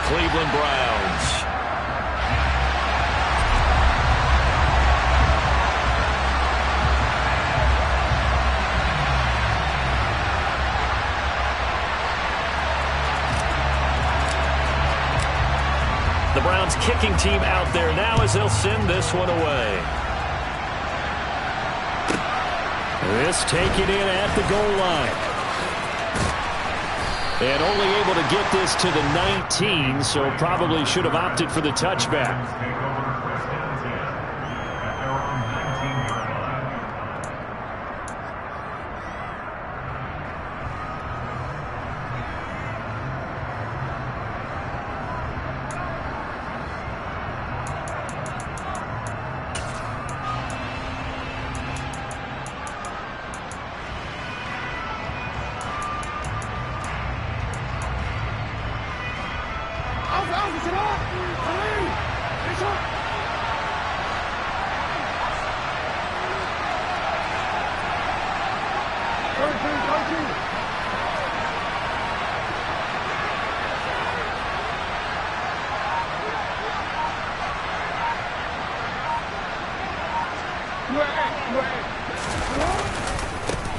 Cleveland Browns. The Browns kicking team out there now as they'll send this one away. This taken in at the goal line. And only able to get this to the 19, so probably should have opted for the touchback.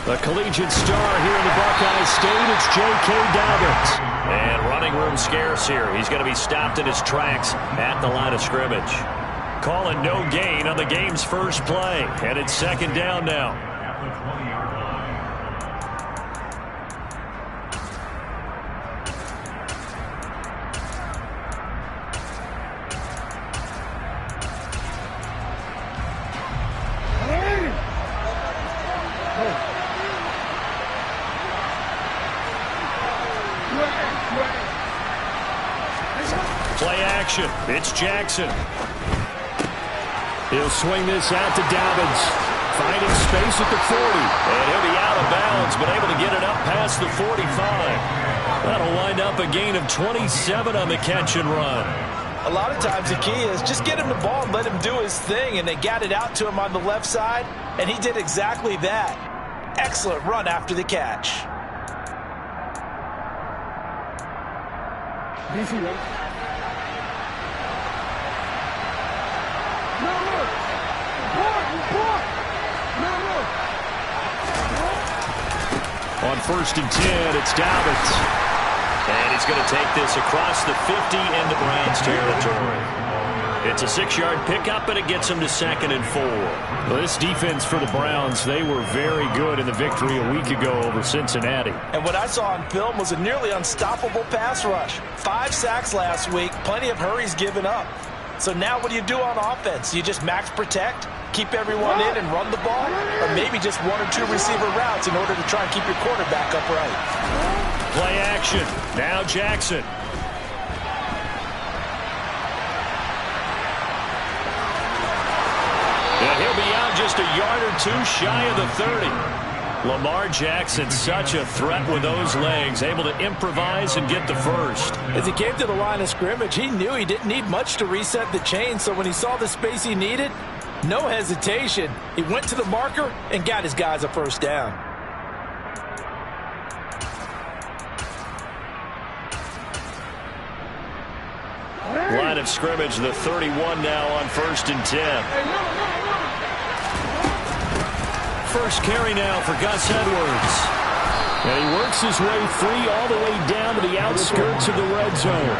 The collegiate star here in the Buckeye State, it's J.K. Dobbins. And running room scarce here. He's going to be stopped in his tracks at the line of scrimmage. Calling no gain on the game's first play. And it's second down now. Play action. It's Jackson. He'll swing this out to Dobbins. Finding space at the 40. And he'll be out of bounds, but able to get it up past the 45. That'll wind up a gain of 27 on the catch and run. A lot of times the key is just get him the ball and let him do his thing, and they got it out to him on the left side, and he did exactly that. Excellent run after the catch. On 1st and 10, it's Dobbins. And he's going to take this across the 50 into Browns territory. It's a 6-yard pickup, and it gets him to 2nd and 4. Well, this defense for the Browns, they were very good in the victory a week ago over Cincinnati. And what I saw on film was a nearly unstoppable pass rush. 5 sacks last week, plenty of hurries given up. So now what do you do on offense? You just max protect, keep everyone in and run the ball, or maybe just 1 or 2 receiver routes in order to try and keep your quarterback upright. Play action. Now Jackson. And he'll be out just a yard or 2 shy of the 30. Lamar Jackson, such a threat with those legs, able to improvise and get the first. As he came to the line of scrimmage, he knew he didn't need much to reset the chain, so when he saw the space he needed, no hesitation. He went to the marker and got his guys a first down. Line of scrimmage, the 31 now on 1st and 10. First carry now for Gus Edwards. And he works his way free all the way down to the outskirts of the red zone.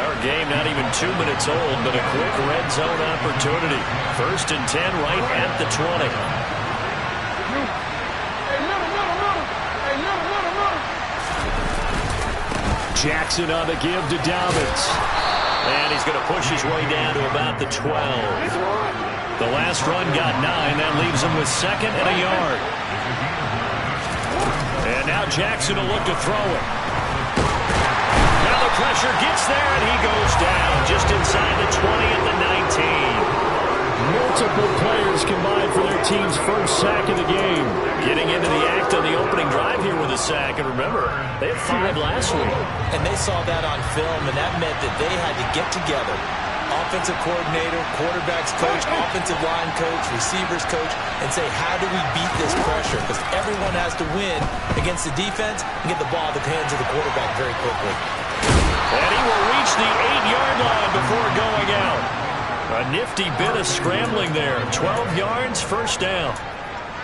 Our game not even 2 minutes old, but a quick red zone opportunity. 1st and 10 right at the 20. Jackson on the give to Dobbins. And he's going to push his way down to about the 12. The last run got 9. That leaves him with 2nd and a yard. And now Jackson will look to throw it. Now the pressure gets there, and he goes down just inside the 20 at the 19. Multiple players combined for their team's first sack of the game. Getting into the act on the opening drive here with a sack. And remember, they had 5 last week. And they saw that on film, and that meant that they had to get together. Offensive coordinator, quarterbacks coach, offensive line coach, receivers coach, and say, how do we beat this pressure? Because everyone has to win against the defense and get the ball in the hands of the quarterback very quickly. And he will reach reach the 8-yard line before going out. A nifty bit of scrambling there. 12 yards, first down.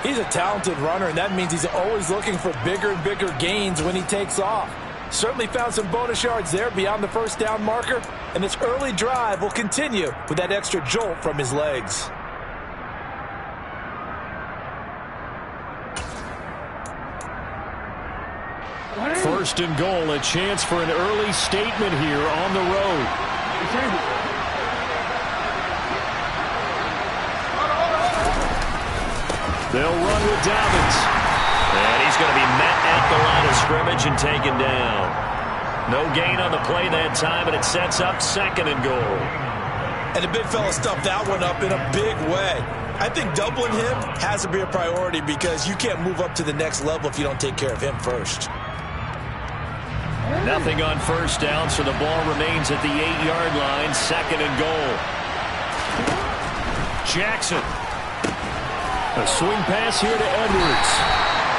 He's a talented runner, and that means he's always looking for bigger and bigger gains when he takes off. Certainly found some bonus yards there beyond the first down marker, and this early drive will continue with that extra jolt from his legs. First and goal, a chance for an early statement here on the road. They'll run with Dobbins. And he's going to be met at the line of scrimmage and taken down. No gain on the play that time, and it sets up second and goal. And the big fella stuffed that one up in a big way. I think doubling him has to be a priority because you can't move up to the next level if you don't take care of him first. Nothing on first down, so the ball remains at the 8-yard line, second and goal. Jackson. A swing pass here to Edwards.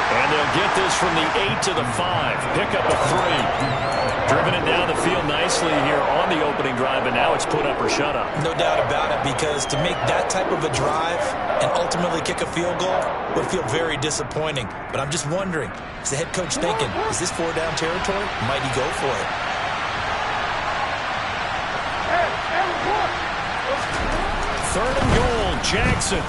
And they'll get this from the 8 to the 5. Pick up a 3. Driven it down the field nicely here on the opening drive, and now it's put up or shut up. No doubt about it, because to make that type of a drive and ultimately kick a field goal would feel very disappointing. But I'm just wondering, is the head coach thinking, is this 4-down territory? Might he go for it? Third and goal, Jackson.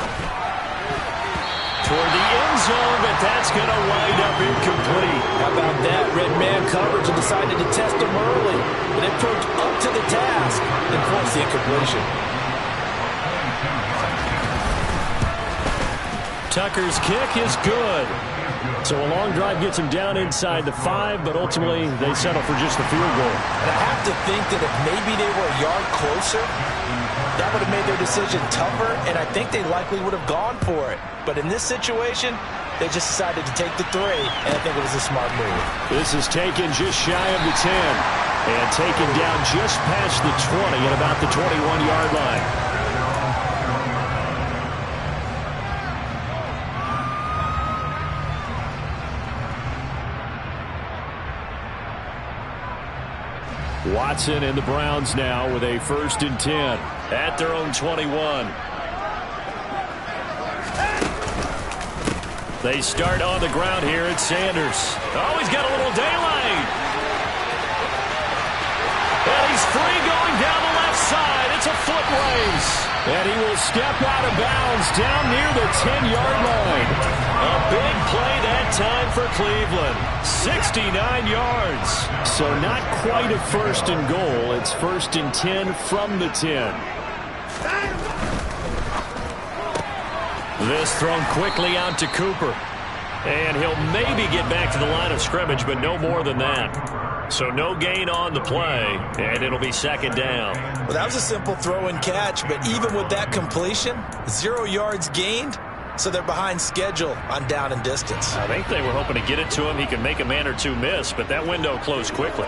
Toward the end zone, but that's going to wind up incomplete. How about that? Red man coverage and decided to test him early. And it proved up to the task and forced the incompletion. Tucker's kick is good. So a long drive gets him down inside the 5, but ultimately they settle for just the field goal. And I have to think that if maybe they were a yard closer, that would have made their decision tougher, and I think they likely would have gone for it. But in this situation, they just decided to take the 3, and I think it was a smart move. This is taken just shy of the 10 and taken down just past the 20 at about the 21-yard line. Watson and the Browns now with a 1st and 10 at their own 21. They start on the ground here at Sanders. Oh, he's got a little daylight. And he's free going down the left side. It's a foot race. And he will step out of bounds down near the 10-yard line. A big play that time for Cleveland. 69 yards. So not quite a 1st and goal. It's 1st and 10 from the 10. This thrown quickly out to Cooper. And he'll maybe get back to the line of scrimmage, but no more than that. So no gain on the play, and it'll be second down. Well, that was a simple throw and catch, but even with that completion, 0 yards gained, so they're behind schedule on down and distance. I think they were hoping to get it to him. He could make a man or two miss, but that window closed quickly.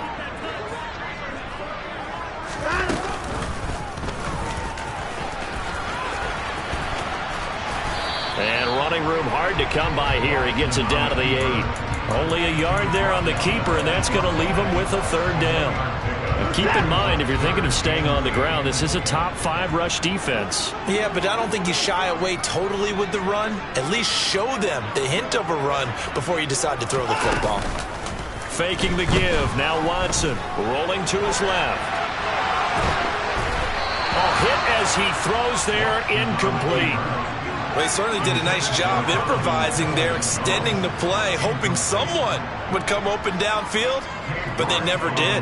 And running room hard to come by here. He gets it down to the 8. Only a yard there on the keeper, and that's going to leave him with a 3rd down. And keep in mind, if you're thinking of staying on the ground, this is a top 5 rush defense. Yeah, but I don't think you shy away totally with the run. At least show them the hint of a run before you decide to throw the football. Faking the give. Now Watson rolling to his left. A hit as he throws there, incomplete. Well, he certainly did a nice job improvising there, extending the play, hoping someone would come open downfield, but they never did.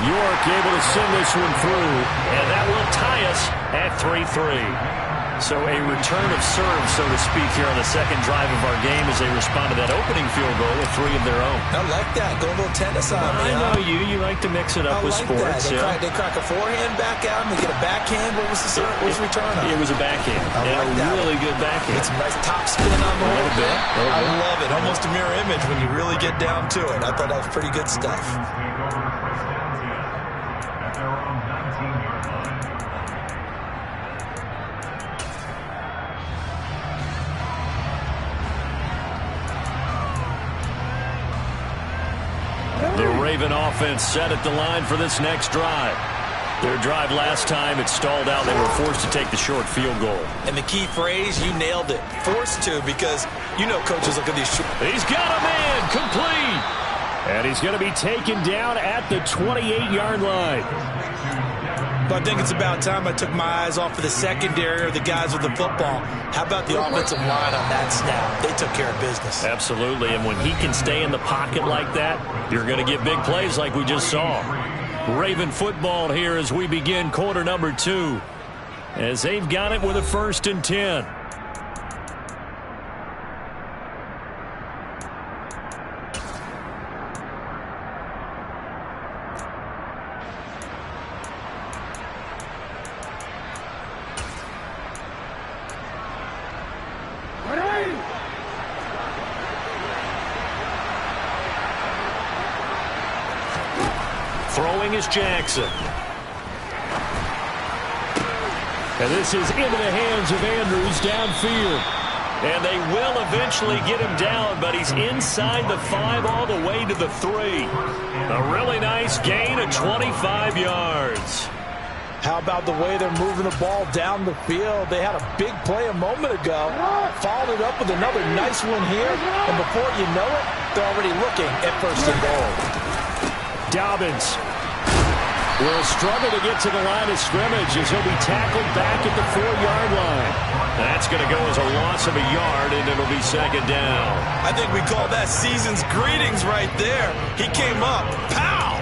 York able to send this one through. And that will tie us at 3-3. So a return of serve, so to speak, here on the second drive of our game as they respond to that opening field goal with 3 of their own. I like that. Go a little tennis on me. I know you. You like to mix it up with sports. They crack a forehand back out and they get a backhand. What was the return on? It was a backhand. And a really good backhand. Get some nice top spin on the little bit. I love it. Almost a mirror image when you really get down to it. I thought that was pretty good stuff. Raven offense set at the line for this next drive. Their drive last time, it stalled out. They were forced to take the short field goal. And the key phrase, you nailed it. Forced to, because you know coaches look at these short. He's got a man complete. And he's going to be taken down at the 28-yard line. But I think it's about time I took my eyes off of the secondary or the guys with the football. How about the offensive line on that snap? They took care of business. Absolutely, and when he can stay in the pocket like that, you're going to get big plays like we just saw. Raven football here as we begin quarter number 2, as they've got it with a 1st and 10. Throwing is Jackson. And this is into the hands of Andrews downfield. And they will eventually get him down, but he's inside the 5 all the way to the 3. A really nice gain of 25 yards. How about the way they're moving the ball down the field? They had a big play a moment ago. Followed it up with another nice one here. And before you know it, they're already looking at 1st and goal. Dobbins will struggle to get to the line of scrimmage as he'll be tackled back at the 4-yard line. That's going to go as a loss of a yard, and it'll be 2nd down. I think we call that season's greetings right there. He came up, pow!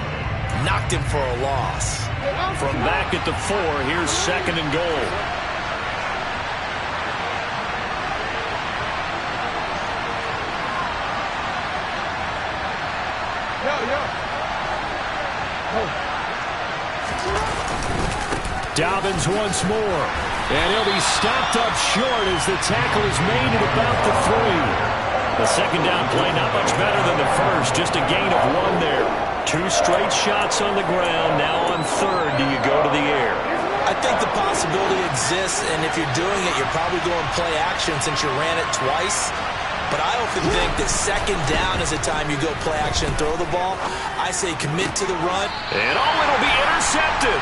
Knocked him for a loss. From back at the 4, here's 2nd and goal. Dobbins once more. And he'll be stopped up short as the tackle is made at about the 3. The 2nd down play not much better than the first. Just a gain of 1 there. 2 straight shots on the ground. Now on 3rd, do you go to the air? I think the possibility exists, and if you're doing it, you're probably going play action since you ran it twice. But I often think that 2nd down is the time you go play action and throw the ball. I say commit to the run. And it'll be intercepted.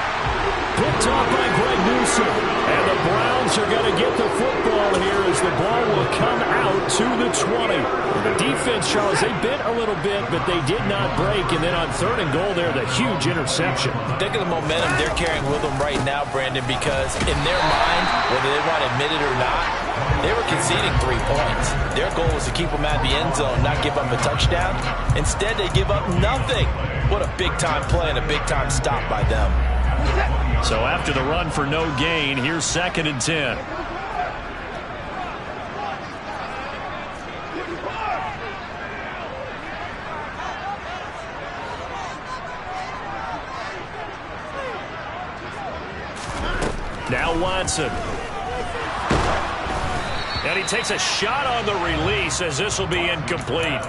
Picked off by Greg Newsome. And the Browns are going to get the football here as the ball will come out to the 20. The defense, Charles, they bit a little bit, but they did not break. And then on 3rd and goal there, the huge interception. Think of the momentum they're carrying with them right now, Brandon, because in their mind, whether they want to admit it or not, they were conceding 3 points. Their goal was to keep them out of the end zone, not give them a touchdown. Instead, they give up nothing. What a big-time play and a big-time stop by them. So after the run for no gain, here's 2nd and 10. Now Watson. And he takes a shot on the release as this will be incomplete.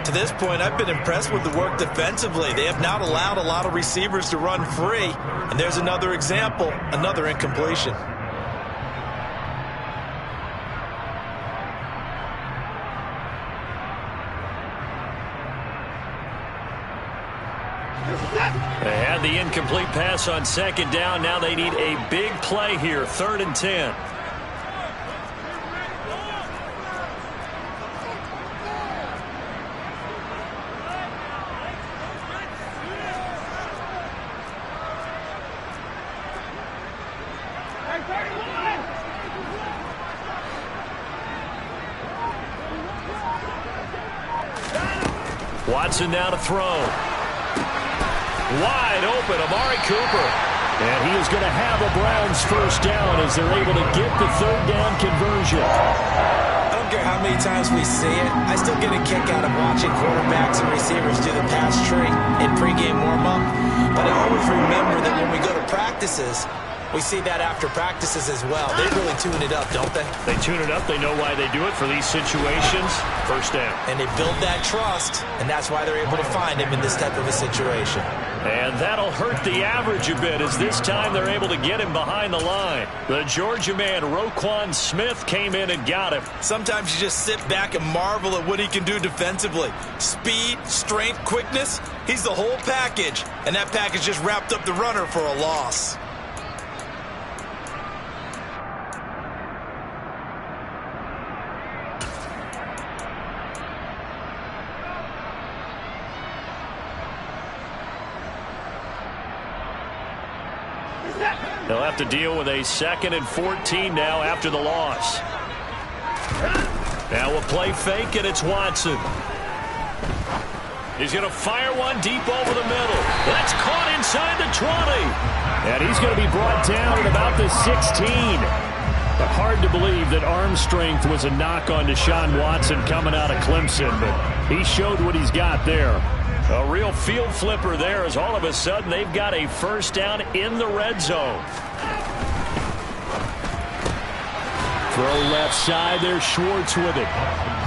To this point, I've been impressed with the work defensively. They have not allowed a lot of receivers to run free. And there's another example, another incompletion. They had the incomplete pass on 2nd down. Now they need a big play here, 3rd and 10. Watson now to throw. Wide open, Amari Cooper. And he is going to have a Browns 1st down as they're able to get the 3rd down conversion. I don't care how many times we see it. I still get a kick out of watching quarterbacks and receivers do the pass tree in pregame warm-up. But I always remember that when we go to practices, we see that after practices as well. They really tune it up, don't they? They tune it up. They know why they do it for these situations. 1st down. And they build that trust, and that's why they're able to find him in this type of a situation. And that'll hurt the average a bit as this time they're able to get him behind the line. The Georgia man, Roquan Smith, came in and got him. Sometimes you just sit back and marvel at what he can do defensively. Speed, strength, quickness, he's the whole package. And that package just wrapped up the runner for a loss. They'll have to deal with a 2nd and 14 now after the loss. Now a play fake, and it's Watson. He's going to fire one deep over the middle. That's caught inside the 20. And he's going to be brought down at about the 16. But hard to believe that arm strength was a knock on Deshaun Watson coming out of Clemson. But he showed what he's got there. A real field flipper there as all of a sudden they've got a first down in the red zone. Throw left side there, Schwartz with it.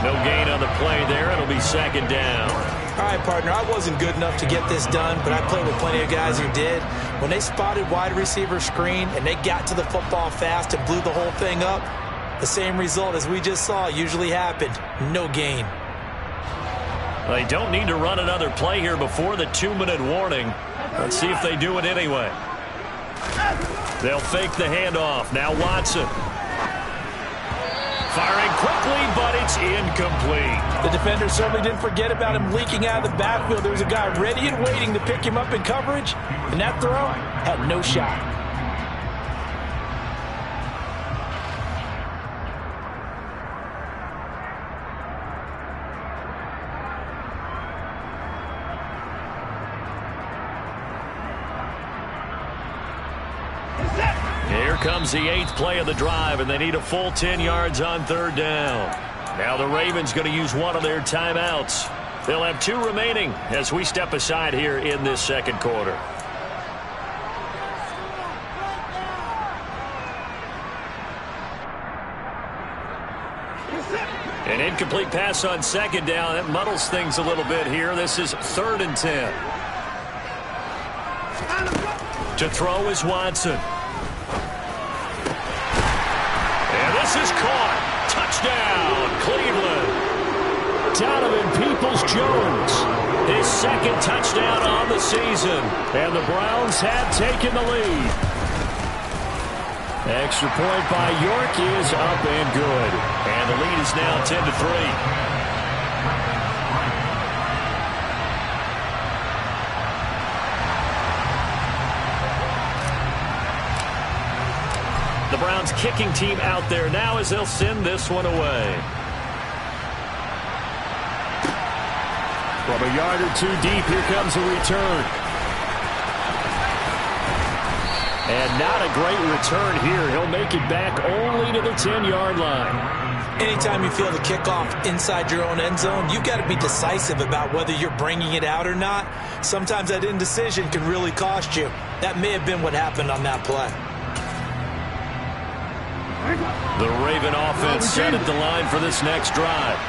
No gain on the play there. It'll be 2nd down. All right, partner, I wasn't good enough to get this done, but I played with plenty of guys who did. When they spotted wide receiver screen and they got to the football fast and blew the whole thing up, the same result as we just saw usually happened. No gain. They don't need to run another play here before the 2-minute warning. Let's see if they do it anyway. They'll fake the handoff. Now Watson. Firing quickly, but it's incomplete. The defender certainly didn't forget about him leaking out of the backfield. There was a guy ready and waiting to pick him up in coverage, and that throw had no shot. Here comes the 8th play of the drive, and they need a full 10 yards on 3rd down. Now the Ravens going to use one of their timeouts. They'll have 2 remaining as we step aside here in this 2nd quarter. An incomplete pass on 2nd down. That muddles things a little bit here. This is 3rd and 10. To throw is Watson. This is caught. Touchdown, Cleveland. Donovan Peoples-Jones. His 2nd touchdown on the season. And the Browns have taken the lead. Extra point by York is up and good. And the lead is now 10-3. The Browns kicking team out there now as they'll send this one away. From a yard or 2 deep, here comes a return. And not a great return here. He'll make it back only to the 10-yard line. Anytime you feel the kickoff inside your own end zone, you've got to be decisive about whether you're bringing it out or not. Sometimes that indecision can really cost you. That may have been what happened on that play. The Raven offense set at the line for this next drive.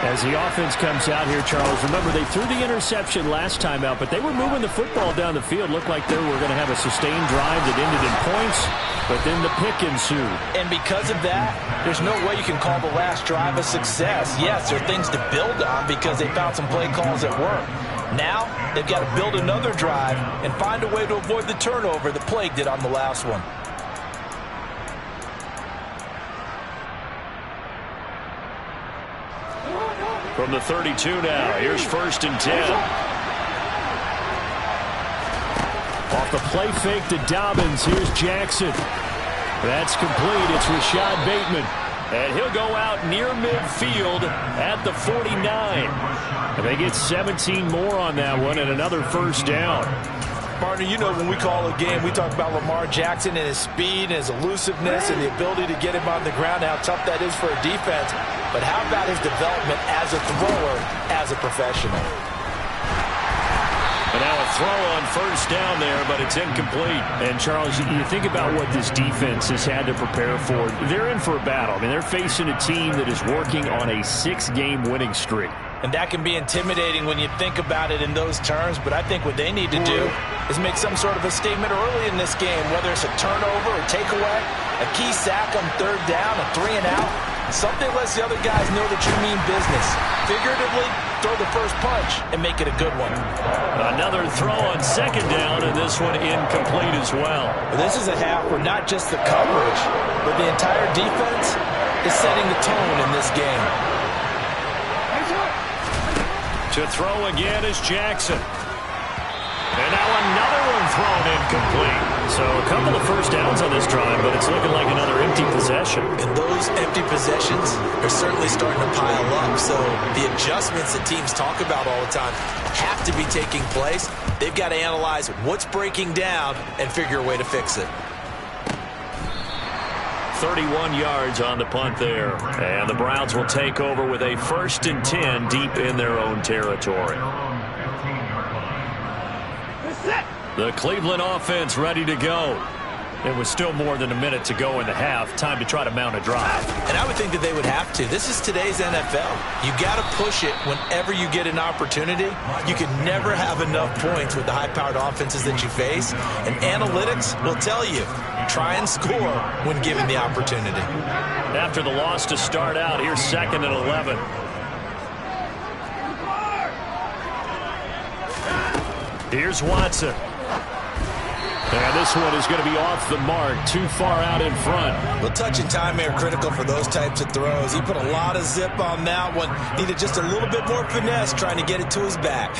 As the offense comes out here, Charles, remember they threw the interception last time out, but they were moving the football down the field. Looked like they were going to have a sustained drive that ended in points, but then the pick ensued. And because of that, there's no way you can call the last drive a success. Yes, there are things to build on because they found some play calls that work. Now, they've got to build another drive and find a way to avoid the turnover that plagued it on the last one. From the 32 now, here's 1st and 10. Off the play fake to Dobbins, here's Jackson. That's complete. It's Rashad Bateman. And he'll go out near midfield at the 49. And they get 17 more on that one and another 1st down. Partner, you know when we call a game, we talk about Lamar Jackson and his speed and his elusiveness and the ability to get him on the ground, how tough that is for a defense. But how about his development as a thrower, as a professional? And now a throw on 1st down there, but it's incomplete. And, Charles, you think about what this defense has had to prepare for. They're in for a battle. I mean, they're facing a team that is working on a 6-game winning streak. And that can be intimidating when you think about it in those terms, but I think what they need to do is make some sort of a statement early in this game, whether it's a turnover or takeaway, a key sack on third down, a 3-and-out. Something lets the other guys know that you mean business. Figuratively, throw the first punch and make it a good one. Another throw on second down, and this one incomplete as well. This is a half where not just the coverage, but the entire defense is setting the tone in this game. To throw again is Jackson. And now another one thrown incomplete. So a couple of first downs on this drive, but it's looking like another empty possession. And those empty possessions are certainly starting to pile up. So the adjustments that teams talk about all the time have to be taking place. They've got to analyze what's breaking down and figure a way to fix it. 31 yards on the punt there. And the Browns will take over with a 1st and 10 deep in their own territory. The Cleveland offense ready to go. It was still more than a minute to go in the half. Time to try to mount a drive. And I would think that they would have to. This is today's NFL. You got to push it whenever you get an opportunity. You can never have enough points with the high-powered offenses that you face. And analytics will tell you, try and score when given the opportunity. After the loss to start out, here's 2nd and 11. Here's Watson. And this one is going to be off the mark, too far out in front. Well, touch and time are critical for those types of throws. He put a lot of zip on that one. Needed just a little bit more finesse trying to get it to his back.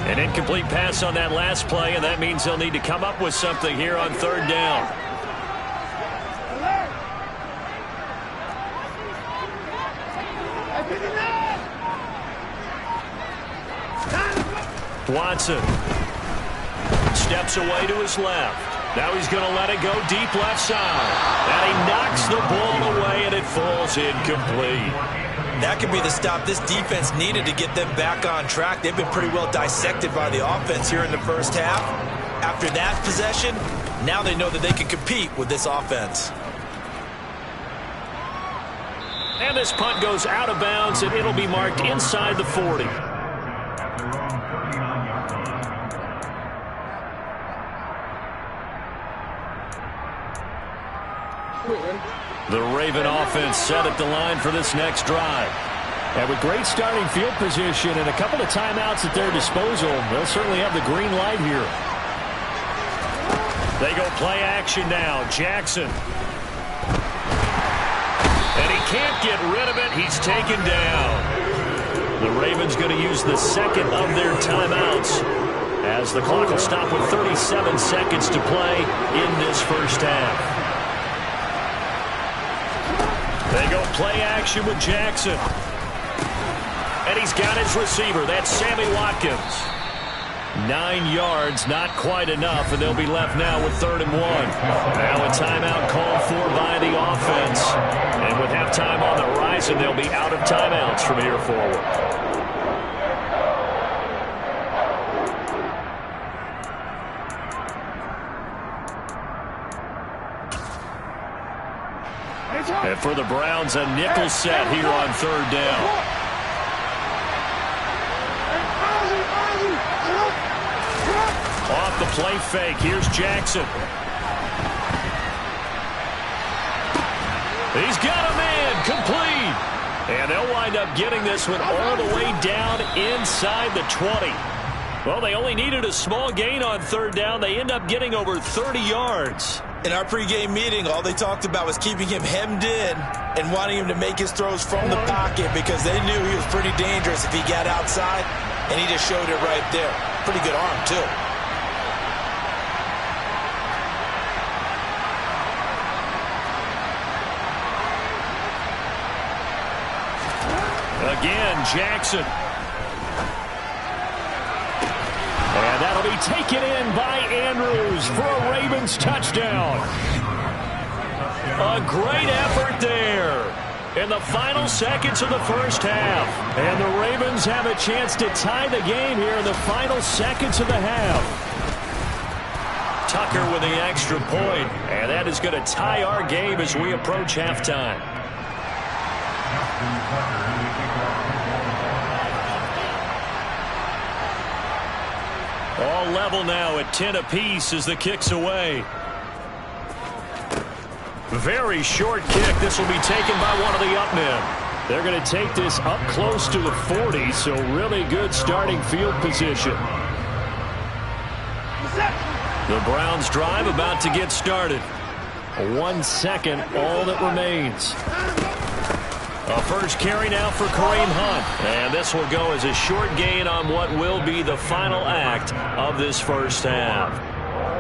An incomplete pass on that last play, and that means they'll need to come up with something here on 3rd down. Watson steps away to his left. Now he's going to let it go deep left side. And he knocks the ball away, and it falls incomplete. That could be the stop this defense needed to get them back on track. They've been pretty well dissected by the offense here in the first half. After that possession, now they know that they can compete with this offense. And this punt goes out of bounds, and it'll be marked inside the 40. The Raven offense set at the line for this next drive. And with great starting field position and a couple of timeouts at their disposal, they'll certainly have the green light here. They go play action now. Jackson. And he can't get rid of it. He's taken down. The Ravens going to use the second of their timeouts as the clock will stop with 37 seconds to play in this first half. They go play action with Jackson. And he's got his receiver. That's Sammy Watkins. 9 yards, not quite enough, and they'll be left now with 3rd and 1. Now a timeout called for by the offense. And with halftime on the horizon, they'll be out of timeouts from here forward. And for the Browns, a nickel set here on 3rd down. Off the play fake, here's Jackson. He's got a man, complete. And they'll wind up getting this one all the way down inside the 20. Well, they only needed a small gain on 3rd down. They end up getting over 30 yards. In our pregame meeting, all they talked about was keeping him hemmed in and wanting him to make his throws from the pocket because they knew he was pretty dangerous if he got outside, and he just showed it right there. Pretty good arm, too. Again, Jackson. And that'll be taken in by Andrews for a Ravens touchdown. A great effort there in the final seconds of the first half. And the Ravens have a chance to tie the game here in the final seconds of the half. Tucker with the extra point, and that is going to tie our game as we approach halftime. All level now at 10 apiece as the kick's away. Very short kick. This will be taken by one of the up men. They're going to take this up close to the 40, so really good starting field position. The Browns drive about to get started. 1 second, all that remains. A first carry now for Kareem Hunt. And this will go as a short gain on what will be the final act of this first half.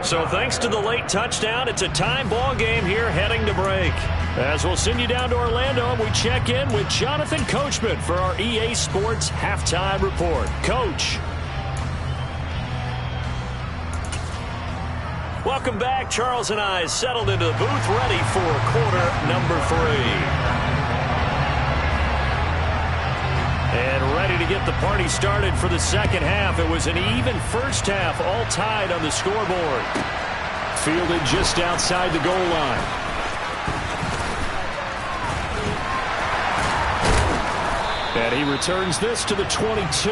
So thanks to the late touchdown, it's a tie ball game here heading to break. As we'll send you down to Orlando, and we check in with Jonathan Coachman for our EA Sports Halftime Report. Coach. Welcome back. Charles and I settled into the booth ready for quarter number 3. And ready to get the party started for the second half. It was an even first half, all tied on the scoreboard. Fielded just outside the goal line. And he returns this to the 22.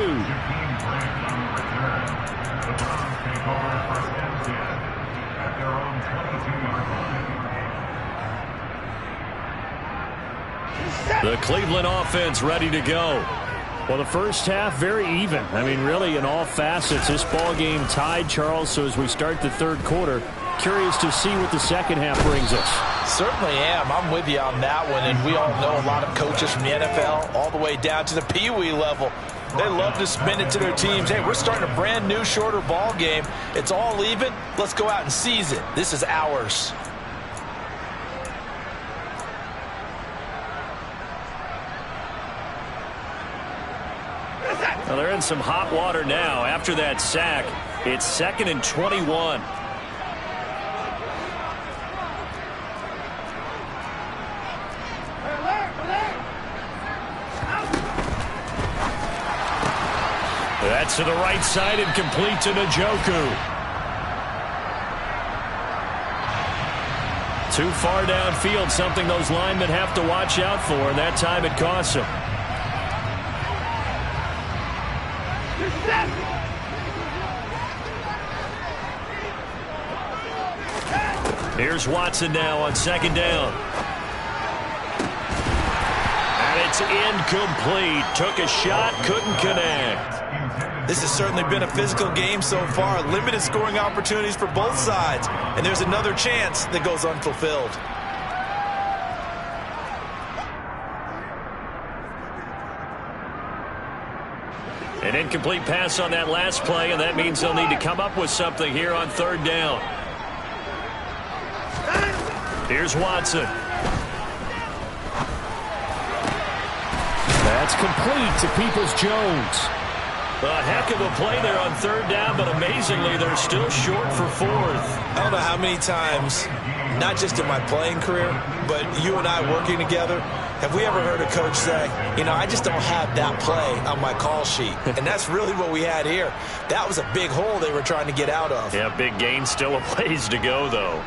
The Cleveland offense ready to go. Well, the first half, very even. I mean, really, in all facets, this ball game tied, Charles. So as we start the third quarter, curious to see what the second half brings us. Certainly am. I'm with you on that one. And we all know a lot of coaches from the NFL all the way down to the Pee Wee level. They love to spin it to their teams. Hey, we're starting a brand new, shorter ball game. It's all even. Let's go out and seize it. This is ours. Well, they're in some hot water now. After that sack, it's 2nd and 21. That's to the right side and complete to Njoku. Too far downfield, something those linemen have to watch out for, and that time it costs them. Here's Watson now on 2nd down. And it's incomplete. Took a shot, couldn't connect. This has certainly been a physical game so far. Limited scoring opportunities for both sides. And there's another chance that goes unfulfilled. An incomplete pass on that last play, and that means they'll need to come up with something here on 3rd down. Here's Watson. That's complete to Peoples-Jones. A heck of a play there on 3rd down, but amazingly, they're still short for 4th. I don't know how many times, not just in my playing career, but you and I working together, have we ever heard a coach say, you know, I just don't have that play on my call sheet. And that's really what we had here. That was a big hole they were trying to get out of. Yeah, big gain, still a ways to go, though.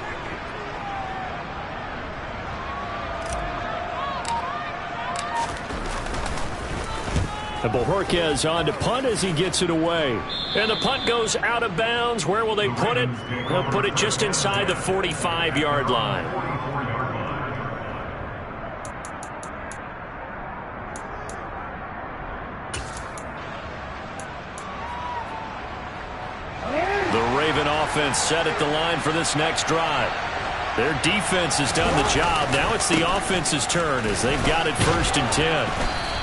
And Bojorquez on to punt as he gets it away. And the punt goes out of bounds. Where will they put it? They'll put it just inside the 45-yard line. The Raven offense set at the line for this next drive. Their defense has done the job. Now it's the offense's turn as they've got it 1st and 10.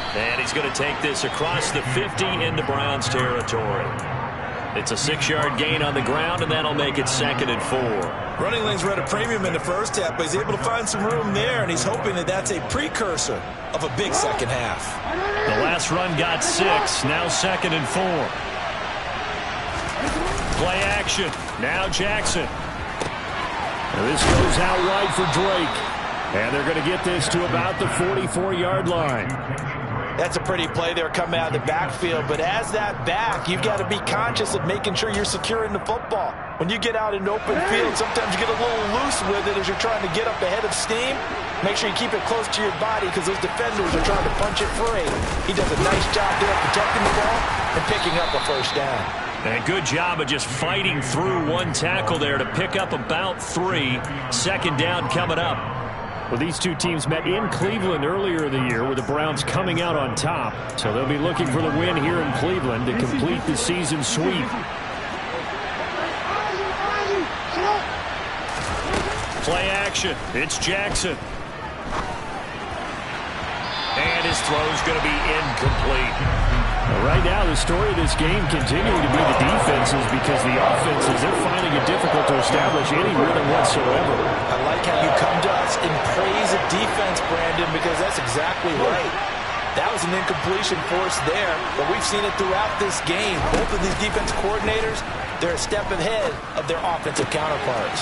And he's going to take this across the 50 into Browns territory. It's a 6-yard gain on the ground, and that'll make it 2nd and 4. Running lanes were at a premium in the first half, but he's able to find some room there, and he's hoping that that's a precursor of a big second half. The last run got 6, now 2nd and 4. Play action, now Jackson. And this goes out wide for Drake. And they're going to get this to about the 44-yard line. That's a pretty play there coming out of the backfield, but as that back, you've got to be conscious of making sure you're securing the football. When you get out in open field, sometimes you get a little loose with it as you're trying to get up ahead of steam. Make sure you keep it close to your body because those defenders are trying to punch it free. He does a nice job there protecting the ball and picking up a first down. And a good job of just fighting through one tackle there to pick up about 3. Second down coming up. Well, these two teams met in Cleveland earlier in the year with the Browns coming out on top. So they'll be looking for the win here in Cleveland to complete the season sweep. Play action. It's Jackson. And his throw's going to be incomplete. Right now, the story of this game continuing to be the defenses because the offenses, they're finding it difficult to establish any rhythm whatsoever. I like how you come to us and praise a defense, Brandon, because that's exactly right. That was an incompletion force there, but we've seen it throughout this game. Both of these defense coordinators, they're a step ahead of their offensive counterparts.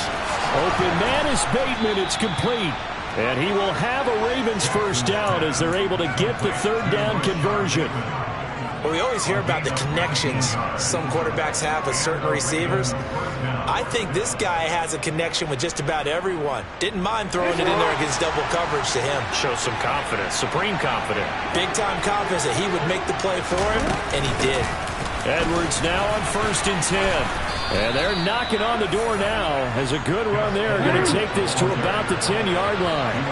Open man is Bateman. It's complete. And he will have a Ravens first down as they're able to get the third down conversion. Well, we always hear about the connections some quarterbacks have with certain receivers. I think this guy has a connection with just about everyone. Didn't mind throwing it in there against double coverage to him. Shows some confidence, supreme confidence. Big-time confidence that he would make the play for him, and he did. Edwards now on 1st and 10. And they're knocking on the door now as a good run there. Going to take this to about the 10-yard line.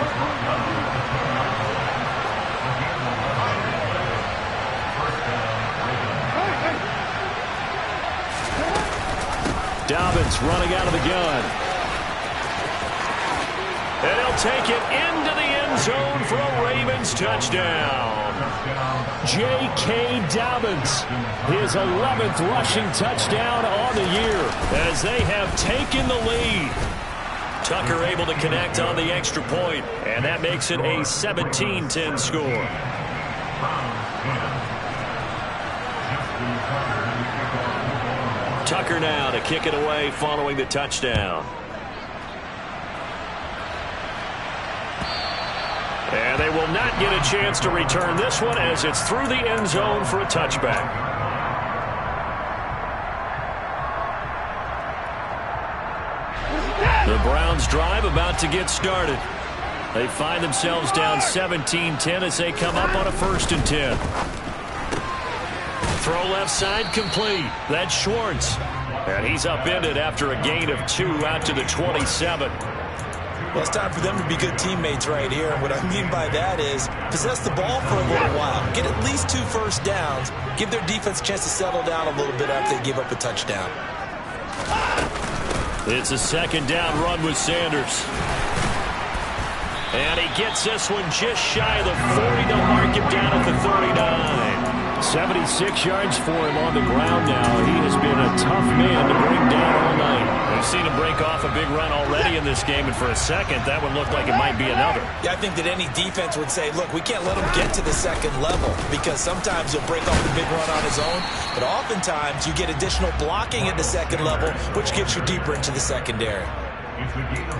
Dobbins running out of the gun. And he'll take it into the end zone for a Ravens touchdown. J.K. Dobbins, his 11th rushing touchdown on the year as they have taken the lead. Tucker able to connect on the extra point, and that makes it a 17-10 score. Tucker now to kick it away following the touchdown. And they will not get a chance to return this one as it's through the end zone for a touchback. The Browns drive about to get started. They find themselves down 17-10 as they come up on a 1st and 10. Throw left side complete. That's Schwartz. And he's upended after a gain of 2 out to the 27. Well, it's time for them to be good teammates right here. And what I mean by that is possess the ball for a little while. Get at least 2 first downs. Give their defense a chance to settle down a little bit after they give up a touchdown. It's a 2nd down run with Sanders. And he gets this one just shy of the 40 to mark him down at the 39. 76 yards for him on the ground now. He has been a tough man to bring down all night. We've seen him break off a big run already in this game, and for a second, that one looked like it might be another. Yeah, I think that any defense would say, look, we can't let him get to the second level because sometimes he'll break off the big run on his own, but oftentimes you get additional blocking at the second level, which gets you deeper into the secondary.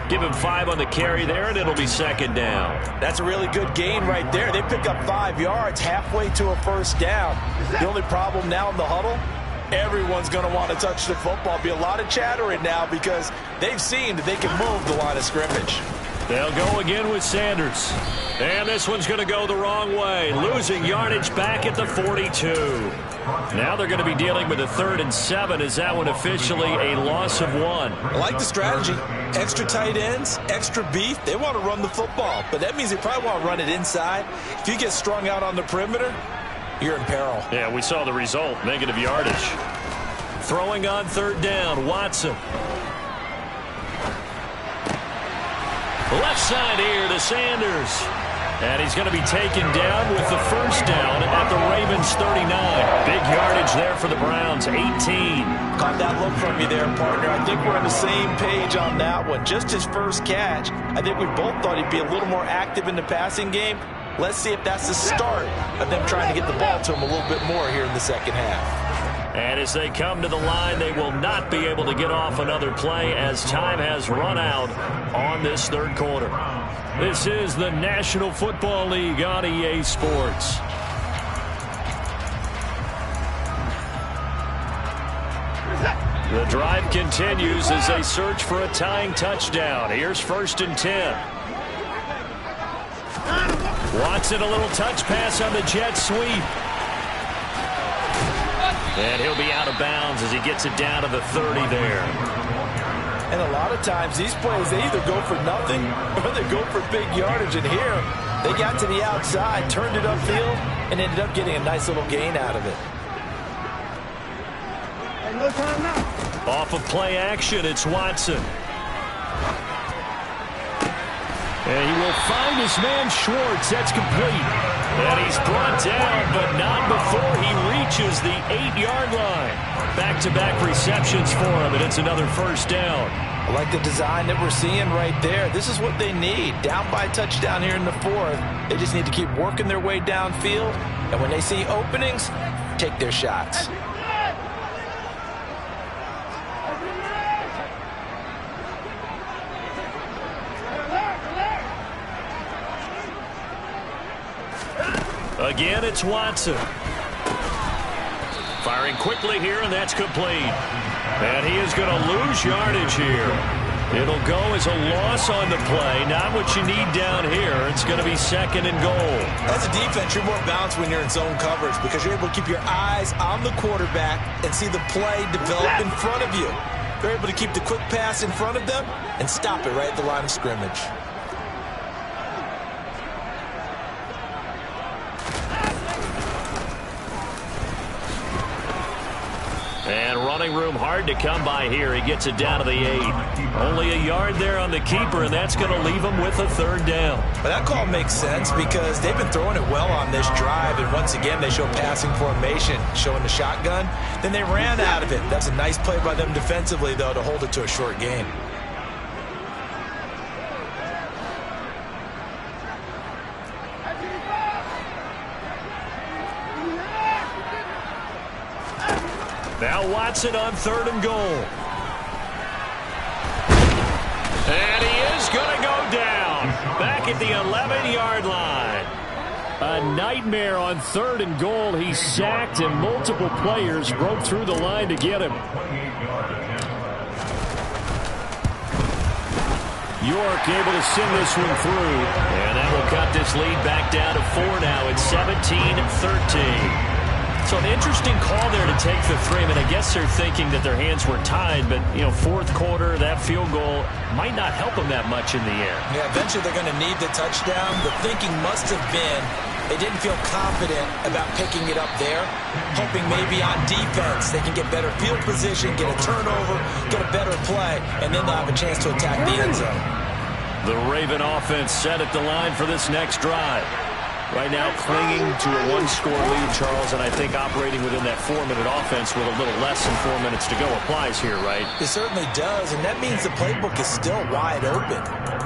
Give him 5 on the carry there, and it'll be 2nd down. That's a really good gain right there. They pick up 5 yards halfway to a first down. The only problem now in the huddle, everyone's going to want to touch the football. Be a lot of chattering now because they've seen that they can move the line of scrimmage. They'll go again with Sanders. And this one's going to go the wrong way. Losing yardage back at the 42. Now they're going to be dealing with a 3rd and 7. Is that one officially a loss of 1? I like the strategy. Extra tight ends, extra beef. They want to run the football, but that means they probably want to run it inside. If you get strung out on the perimeter, you're in peril. Yeah, we saw the result. Negative yardage. Throwing on 3rd down, Watson. Left side here to Sanders. And he's going to be taken down with the first down at the Ravens 39. Big yardage there for the Browns, 18. Caught that look from you there, partner. I think we're on the same page on that one. Just his first catch. I think we both thought he'd be a little more active in the passing game. Let's see if that's the start of them trying to get the ball to him a little bit more here in the second half. And as they come to the line, they will not be able to get off another play as time has run out on this third quarter. This is the National Football League on EA Sports. The drive continues as they search for a tying touchdown. Here's 1st and 10. Watson, a little touch pass on the jet sweep. And he'll be out of bounds as he gets it down to the 30 there. And a lot of times these plays, they either go for nothing or they go for big yardage. And here, they got to the outside, turned it upfield, and ended up getting a nice little gain out of it. Off of play action, it's Watson. And he will find his man Schwartz. That's complete. And he's brought down, but not before he reaches the 8-yard line. Back-to-back receptions for him, and it's another first down. I like the design that we're seeing right there. This is what they need. Down by a touchdown here in the 4th. They just need to keep working their way downfield. And when they see openings, take their shots. Again, it's Watson. Firing quickly here, and that's complete. And he is going to lose yardage here. It'll go as a loss on the play. Not what you need down here. It's going to be 2nd and goal. As a defense, you're more balanced when you're in zone coverage because you're able to keep your eyes on the quarterback and see the play develop in front of you. They're able to keep the quick pass in front of them and stop it right at the line of scrimmage. And running room hard to come by here. He gets it down to the 8. Only a yard there on the keeper, and that's going to leave him with a 3rd down. But that call makes sense because they've been throwing it well on this drive, and once again they show passing formation, showing the shotgun. Then they ran out of it. That's a nice play by them defensively, though, to hold it to a short gain. Now Watson on 3rd and goal. And he is going to go down. Back at the 11-yard line. A nightmare on 3rd and goal. He's sacked, and multiple players broke through the line to get him. York able to send this one through. And that will cut this lead back down to 4 now. It's 17-13. So an interesting call there to take the 3. I mean, I guess they're thinking that their hands were tied, but, you know, 4th quarter, that field goal might not help them that much in the air. Yeah, eventually they're going to need the touchdown. The thinking must have been they didn't feel confident about picking it up there, hoping maybe on defense they can get better field position, get a turnover, get a better play, and then they'll have a chance to attack the end zone. The Raven offense set at the line for this next drive. Right now clinging to a 1-score lead, Charles, and I think operating within that 4-minute offense with a little less than 4 minutes to go applies here, right? It certainly does, and that means the playbook is still wide open.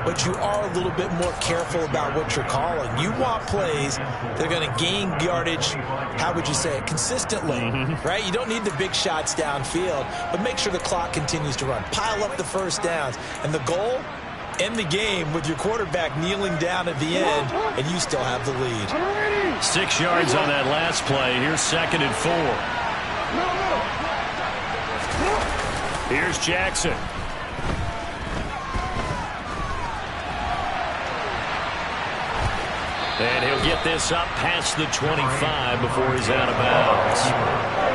But you are a little bit more careful about what you're calling. You want plays that are going to gain yardage, how would you say it, consistently, right? You don't need the big shots downfield, but make sure the clock continues to run. Pile up the first downs, and the goal, end the game with your quarterback kneeling down at the end, and you still have the lead. 6 yards on that last play. Here's 2nd and 4. Here's Jackson. And he'll get this up past the 25 before he's out of bounds.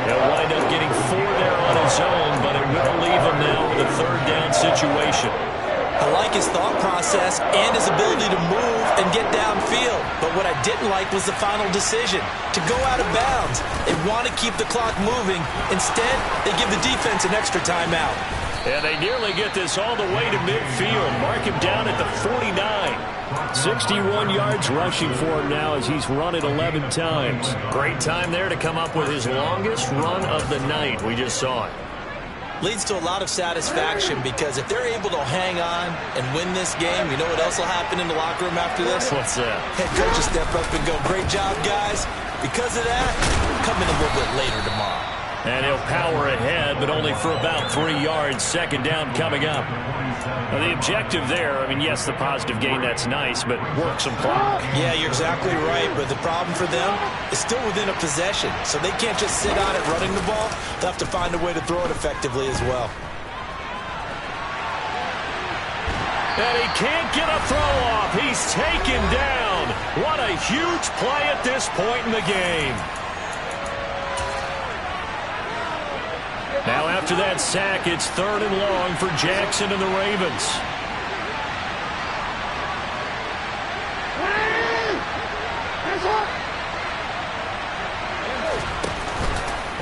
He'll wind up getting 4 there on his own, but it will leave him now with a 3rd down situation. I like his thought process and his ability to move and get downfield. But what I didn't like was the final decision to go out of bounds. They want to keep the clock moving. Instead, they give the defense an extra timeout. And they nearly get this all the way to midfield. Mark him down at the 49. 61 yards rushing for him now as he's run it 11 times. Great time there to come up with his longest run of the night. We just saw it. Leads to a lot of satisfaction because if they're able to hang on and win this game, you know what else will happen in the locker room after this? What's that? Head coach will step up and go, great job, guys. Because of that, come in a little bit later tomorrow. And he'll power ahead, but only for about 3 yards. Second down coming up. Well, the objective there, I mean, yes, the positive gain, that's nice, but work some clock. Yeah, you're exactly right, but the problem for them is still within a possession, so they can't just sit on it running the ball. They'll have to find a way to throw it effectively as well. And he can't get a throw off. He's taken down. What a huge play at this point in the game. Now after that sack, it's 3rd and long for Jackson and the Ravens.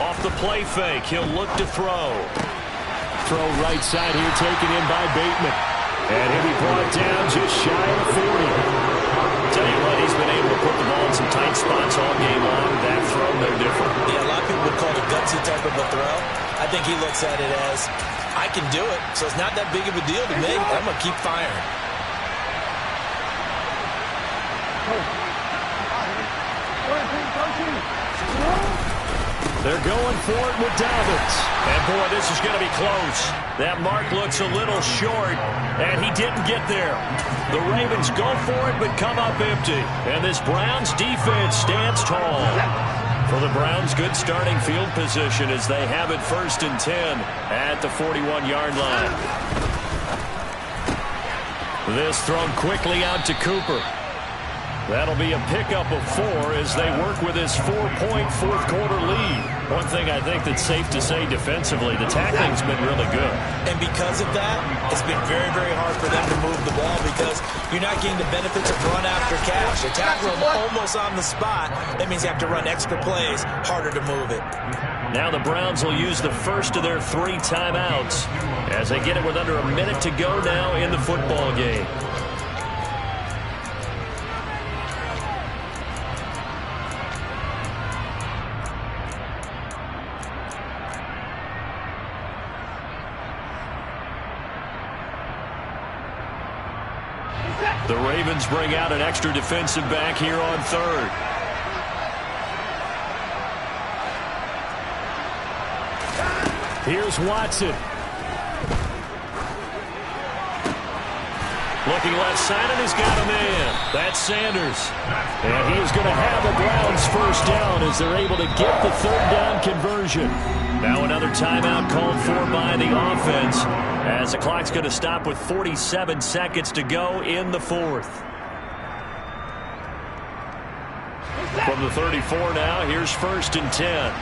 Off the play fake, he'll look to throw. Throw right side here, taken in by Bateman. And he'll be brought down just shy of 40. Tell you what, he's been able to put the ball in some tight spots all game long. That throw, no different. Yeah, a lot of people would call it a gutsy type of a throw. I think he looks at it as, I can do it, so it's not that big of a deal to me. I'm going to keep firing. They're going for it with Dobbins. And, boy, this is going to be close. That mark looks a little short, and he didn't get there. The Ravens go for it, but come up empty. And this Browns defense stands tall. For the Browns, good starting field position as they have it 1st and 10 at the 41-yard line. This thrown quickly out to Cooper. That'll be a pickup of 4 as they work with this 4-point fourth-quarter lead. One thing I think that's safe to say defensively, the tackling's been really good. And because of that, it's been very, very hard for them to move the ball because you're not getting the benefits of run after catch. They tackle them almost on the spot. That means you have to run extra plays, harder to move it. Now the Browns will use the first of their 3 timeouts as they get it with under a minute to go now in the football game. The Ravens bring out an extra defensive back here on 3rd. Here's Watson. Looking left side, and he's got a man. That's Sanders. And he is going to have the Browns first down as they're able to get the 3rd down conversion. Now another timeout called for by the offense as the clock's going to stop with 47 seconds to go in the 4th. From the 34 now, here's 1st and 10.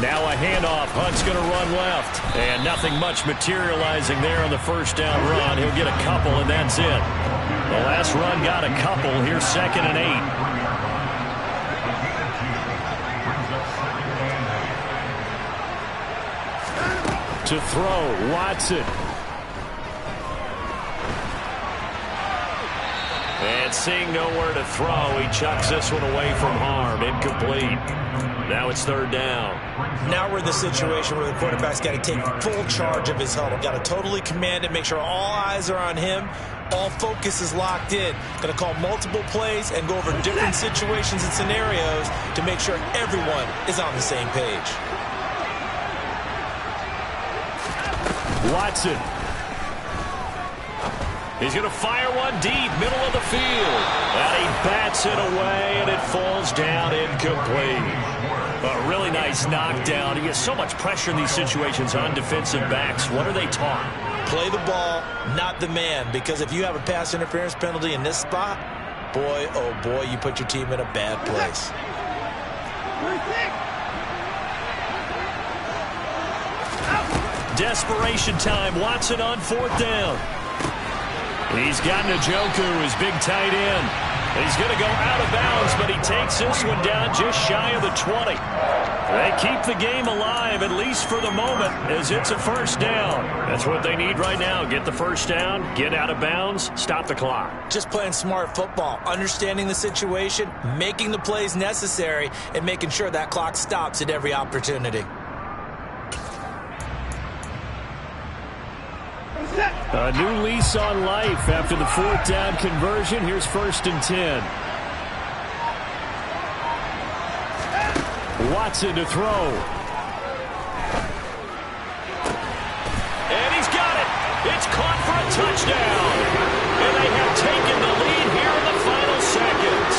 Now a handoff. Hunt's going to run left. And nothing much materializing there on the 1st down run. He'll get a couple, and that's it. The last run got a couple. Here's 2nd and 8. To throw, Watson. And seeing nowhere to throw, he chucks this one away from harm. Incomplete. Now it's 3rd down. Now we're in the situation where the quarterback's got to take full charge of his huddle. Got to totally command it, make sure all eyes are on him. All focus is locked in. Going to call multiple plays and go over different situations and scenarios to make sure everyone is on the same page. Watson. He's going to fire one deep, middle of the field. And he bats it away, and it falls down incomplete. A really nice knockdown. He gets so much pressure in these situations on defensive backs. What are they taught? Play the ball, not the man. Because if you have a pass interference penalty in this spot, boy, oh boy, you put your team in a bad place. Desperation time. Watson on 4th down. He's got Njoku, his big tight end. He's going to go out of bounds, but he takes this one down just shy of the 20. They keep the game alive, at least for the moment, as it's a first down. That's what they need right now. Get the first down, get out of bounds, stop the clock. Just playing smart football, understanding the situation, making the plays necessary, and making sure that clock stops at every opportunity. A new lease on life after the fourth down conversion. Here's 1st and 10. Watson to throw. And he's got it. It's caught for a touchdown. And they have taken the lead here in the final seconds.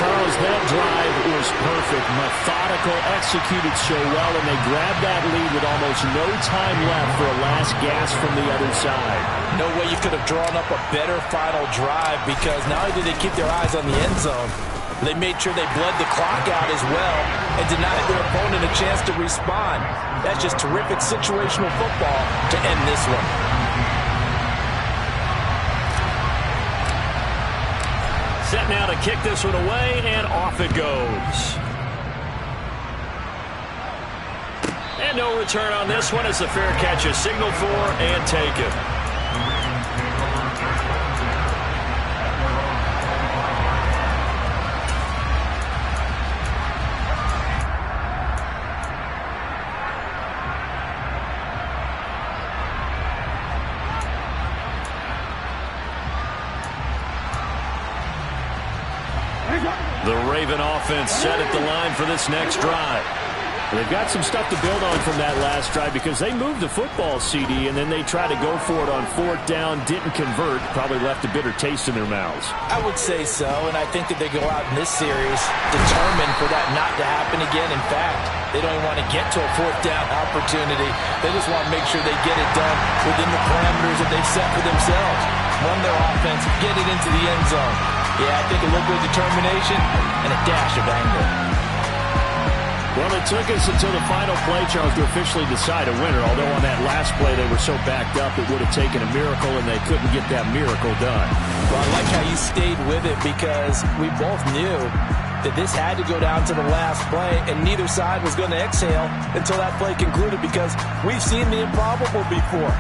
Charles, that drive was perfect. Methodical, executed so well, and they grabbed that lead with almost no time left for a last gasp from the other side. No way you could have drawn up a better final drive, because not only did they keep their eyes on the end zone, they made sure they bled the clock out as well and denied their opponent a chance to respond. That's just terrific situational football to end this one. Set now to kick this one away, and off it goes. And no return on this one as the fair catch is signaled for and taken. The Raven offense set at the line for this next drive. They've got some stuff to build on from that last drive because they moved the football, CD, and then they tried to go for it on 4th down, didn't convert, probably left a bitter taste in their mouths. I would say so, and I think that they go out in this series determined for that not to happen again. In fact, they don't even want to get to a 4th down opportunity. They just want to make sure they get it done within the parameters that they've set for themselves. Run their offense, get it into the end zone. Yeah, I think a little bit of determination and a dash of anger. Well, it took us until the final play, Charles, to officially decide a winner. Although on that last play they were so backed up it would have taken a miracle, and they couldn't get that miracle done. Well, I like how you stayed with it, because we both knew that this had to go down to the last play, and neither side was going to exhale until that play concluded, because we've seen the improbable before.